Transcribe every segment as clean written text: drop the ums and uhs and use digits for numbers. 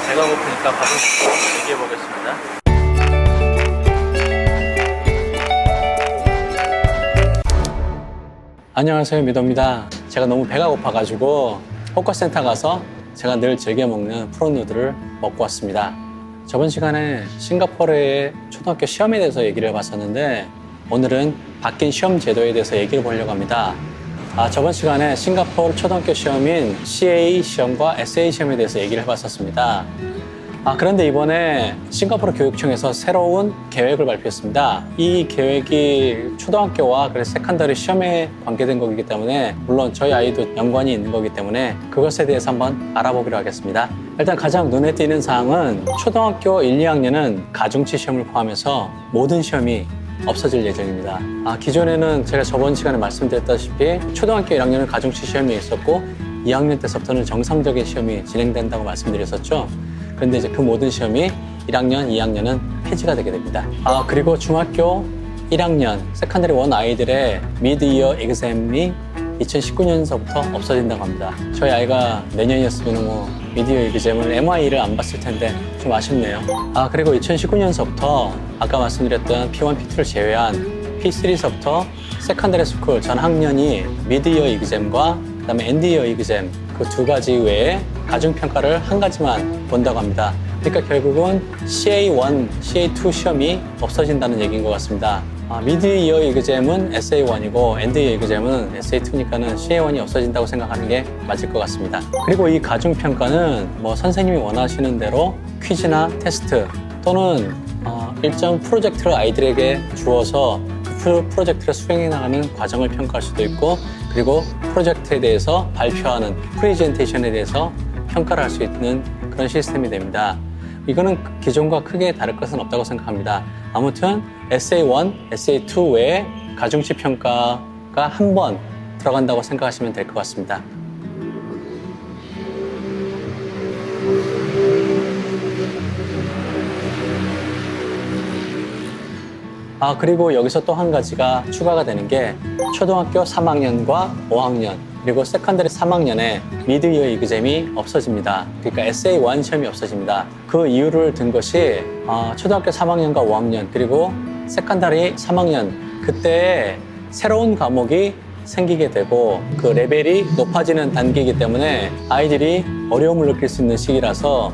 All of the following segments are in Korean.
배가 고프니까 밥을 먹고 얘기해 보겠습니다. 안녕하세요, 미도입니다. 제가 너무 배가 고파가지고 호커센터 가서 제가 늘 즐겨 먹는 프론누들을 먹고 왔습니다. 저번 시간에 싱가포르의 초등학교 시험에 대해서 얘기를 해봤었는데 오늘은 바뀐 시험 제도에 대해서 얘기를 보려고 합니다. 저번 시간에 싱가포르 초등학교 시험인 CA 시험과 SA 시험에 대해서 얘기를 해봤었습니다. 그런데 이번에 싱가포르 교육청에서 새로운 계획을 발표했습니다. 이 계획이 초등학교와 그래서 세컨더리 시험에 관계된 거기 때문에 물론 저희 아이도 연관이 있는 거기 때문에 그것에 대해서 한번 알아보기로 하겠습니다. 일단 가장 눈에 띄는 사항은 초등학교 1, 2학년은 가중치 시험을 포함해서 모든 시험이 없어질 예정입니다. 기존에는 제가 저번 시간에 말씀드렸다시피 초등학교 1학년은 가중치 시험이 있었고 2학년 때서부터는 정상적인 시험이 진행된다고 말씀드렸었죠. 그런데 이제 그 모든 시험이 1학년, 2학년은 폐지가 되게 됩니다. 그리고 중학교 1학년, 세컨더리 1 아이들의 미드이어 exam이 2019년서부터 없어진다고 합니다. 저희 아이가 내년이었으면 미드이어 exam을 MI를 안 봤을 텐데 좀 아쉽네요. 그리고 2019년서부터 아까 말씀드렸던 P1, P2를 제외한 P3서부터 세컨더리 스쿨 전 학년이 미드이어 exam과 그다음에 엔드이어 exam 그 두 가지 외에 가중평가를 한 가지만 본다고 합니다. 그러니까 결국은 CA1, CA2 시험이 없어진다는 얘기인 것 같습니다. 미드이어 exam은 SA1이고 엔드이어 exam은 SA2니까는 CA1이 없어진다고 생각하는 게 맞을 것 같습니다. 그리고 이 가중평가는 선생님이 원하시는 대로 퀴즈나 테스트 또는 일정 프로젝트를 아이들에게 주어서 그 프로젝트를 수행해 나가는 과정을 평가할 수도 있고 그리고 프로젝트에 대해서 발표하는 프레젠테이션에 대해서 평가를 할 수 있는 그런 시스템이 됩니다. 이거는 기존과 크게 다를 것은 없다고 생각합니다. 아무튼 SA1, SA2 외에 가중치 평가가 한 번 들어간다고 생각하시면 될 것 같습니다. 그리고 여기서 또 한 가지가 추가가 되는 게 초등학교 3학년과 5학년 그리고 세컨더리 3학년에 미드이어 exam이 없어집니다. 그러니까 SA1 시험이 없어집니다. 그 이유를 든 것이 초등학교 3학년과 5학년 그리고 세컨더리 3학년 그때 새로운 과목이 생기게 되고 그 레벨이 높아지는 단계이기 때문에 아이들이 어려움을 느낄 수 있는 시기라서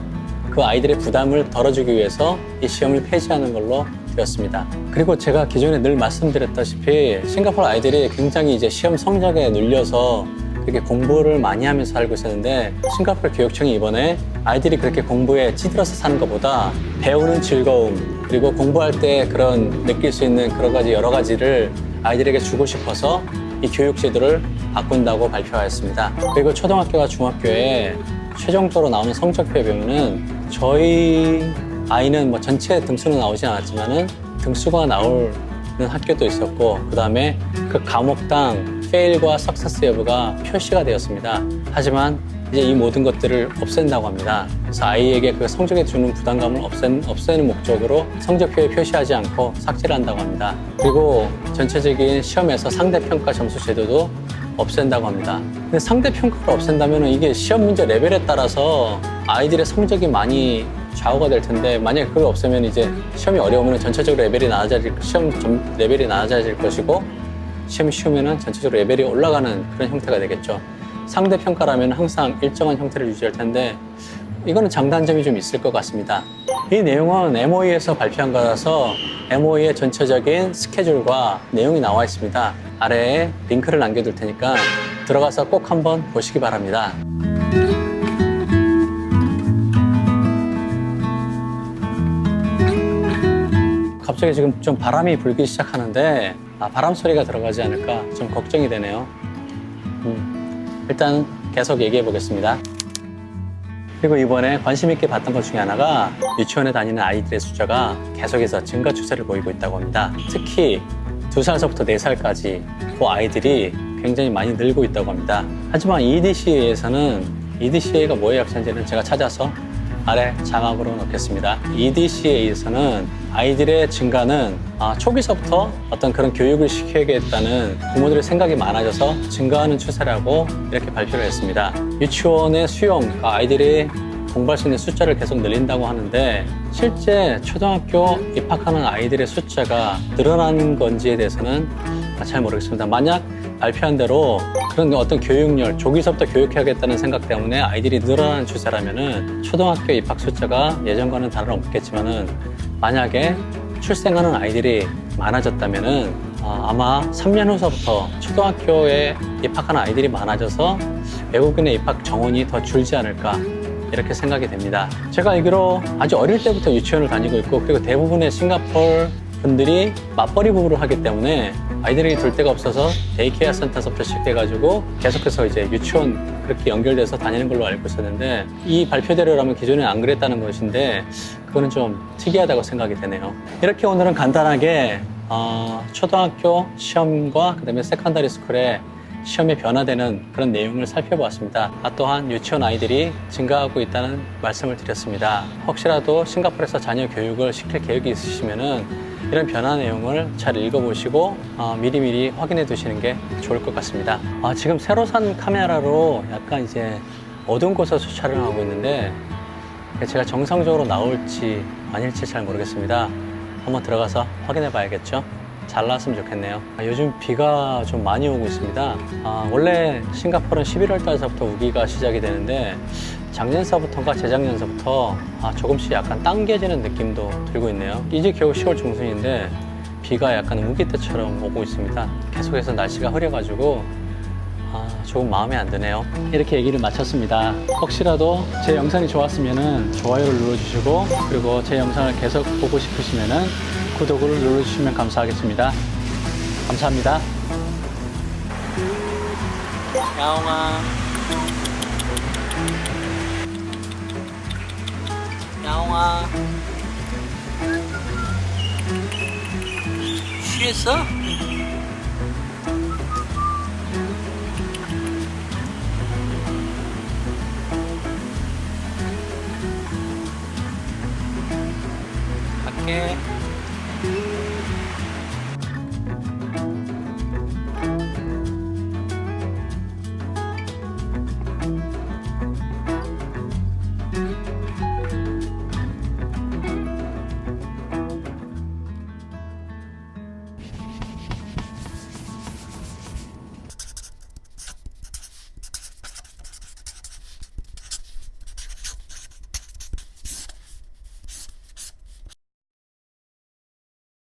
그 아이들의 부담을 덜어주기 위해서 이 시험을 폐지하는 걸로 되었습니다. 그리고 제가 기존에 늘 말씀드렸다시피 싱가포르 아이들이 굉장히 이제 시험 성적에 눌려서 그렇게 공부를 많이 하면서 살고 있었는데 싱가포르 교육청이 이번에 아이들이 그렇게 공부에 찌들어서 사는 것보다 배우는 즐거움 그리고 공부할 때 그런 느낄 수 있는 여러 가지를 아이들에게 주고 싶어서 이 교육 제도를 바꾼다고 발표하였습니다. 그리고 초등학교와 중학교에 최종적으로 나오는 성적표에 보면은 저희 아이는 전체 등수는 나오진 않았지만은 등수가 나오는 학교도 있었고 그 다음에 그 과목당 페일과 석세스 여부가 표시가 되었습니다. 하지만 이제 이 모든 것들을 없앤다고 합니다. 그래서 아이에게 그 성적에 주는 부담감을 없애는 목적으로 성적표에 표시하지 않고 삭제를 한다고 합니다. 그리고 전체적인 시험에서 상대평가 점수 제도도 없앤다고 합니다. 근데 상대평가를 없앤다면 이게 시험 문제 레벨에 따라서 아이들의 성적이 많이 좌우가 될 텐데 만약에 그걸 없애면 이제 시험이 어려우면 전체적으로 레벨이 시험 레벨이 낮아질 것이고 시험이 쉬우면 전체적으로 레벨이 올라가는 그런 형태가 되겠죠. 상대평가라면 항상 일정한 형태를 유지할 텐데 이거는 장단점이 좀 있을 것 같습니다. 이 내용은 MOE에서 발표한 거라서 MOE의 전체적인 스케줄과 내용이 나와 있습니다. 아래에 링크를 남겨둘 테니까 들어가서 꼭 한번 보시기 바랍니다. 갑자기 지금 좀 바람이 불기 시작하는데 바람 소리가 들어가지 않을까 좀 걱정이 되네요. 일단 계속 얘기해 보겠습니다. 그리고 이번에 관심 있게 봤던 것 중에 하나가 유치원에 다니는 아이들의 숫자가 계속해서 증가 추세를 보이고 있다고 합니다. 특히 2살서부터 4살까지 그 아이들이 굉장히 많이 늘고 있다고 합니다. 하지만 EDCA에서는 뭐의 약자인지는 제가 찾아서 아래 자막으로 넣겠습니다. EDCA에서는 아이들의 증가는 초기서부터 어떤 그런 교육을 시켜야겠다는 부모들의 생각이 많아져서 증가하는 추세라고 이렇게 발표를 했습니다. 유치원의 수용, 아이들이 공부할 수 있는 숫자를 계속 늘린다고 하는데 실제 초등학교 입학하는 아이들의 숫자가 늘어나는 건지에 대해서는 잘 모르겠습니다. 만약 발표한 대로 그런 어떤 교육열, 조기서부터 교육해야겠다는 생각 때문에 아이들이 늘어나는 추세라면은 초등학교 입학 숫자가 예전과는 다름없겠지만은 만약에 출생하는 아이들이 많아졌다면은 아마 3년 후서부터 초등학교에 입학하는 아이들이 많아져서 외국인의 입학 정원이 더 줄지 않을까 이렇게 생각이 됩니다. 제가 알기로 아주 어릴 때부터 유치원을 다니고 있고 그리고 대부분의 싱가포르 분들이 맞벌이 부부를 하기 때문에 아이들에게 둘 데가 없어서 데이케어 센터서부터 시작해가지고 계속해서 이제 유치원 그렇게 연결돼서 다니는 걸로 알고 있었는데 이 발표대로라면 기존에 안 그랬다는 것인데 그거는 좀 특이하다고 생각이 되네요. 이렇게 오늘은 간단하게 초등학교 시험과 그다음에 세컨더리 스쿨의 시험에 변화되는 그런 내용을 살펴보았습니다. 또한 유치원 아이들이 증가하고 있다는 말씀을 드렸습니다. 혹시라도 싱가포르에서 자녀 교육을 시킬 계획이 있으시면은 이런 변화 내용을 잘 읽어보시고 미리미리 확인해 두시는 게 좋을 것 같습니다. 지금 새로 산 카메라로 약간 이제 어두운 곳에서 촬영하고 있는데 제가 정상적으로 나올지 아닐지 잘 모르겠습니다. 한번 들어가서 확인해 봐야겠죠? 잘 나왔으면 좋겠네요. 요즘 비가 좀 많이 오고 있습니다. 원래 싱가포르는 11월 달서부터 우기가 시작이 되는데 작년서부터인가 재작년서부터 조금씩 약간 당겨지는 느낌도 들고 있네요. 이제 겨우 10월 중순인데 비가 약간 우기 때처럼 오고 있습니다. 계속해서 날씨가 흐려가지고 조금 마음에 안 드네요. 이렇게 얘기를 마쳤습니다. 혹시라도 제 영상이 좋았으면 좋아요를 눌러주시고 그리고 제 영상을 계속 보고 싶으시면 구독을 눌러주시면 감사하겠습니다. 감사합니다. 야옹아, 야옹아, 취했어? 갈게.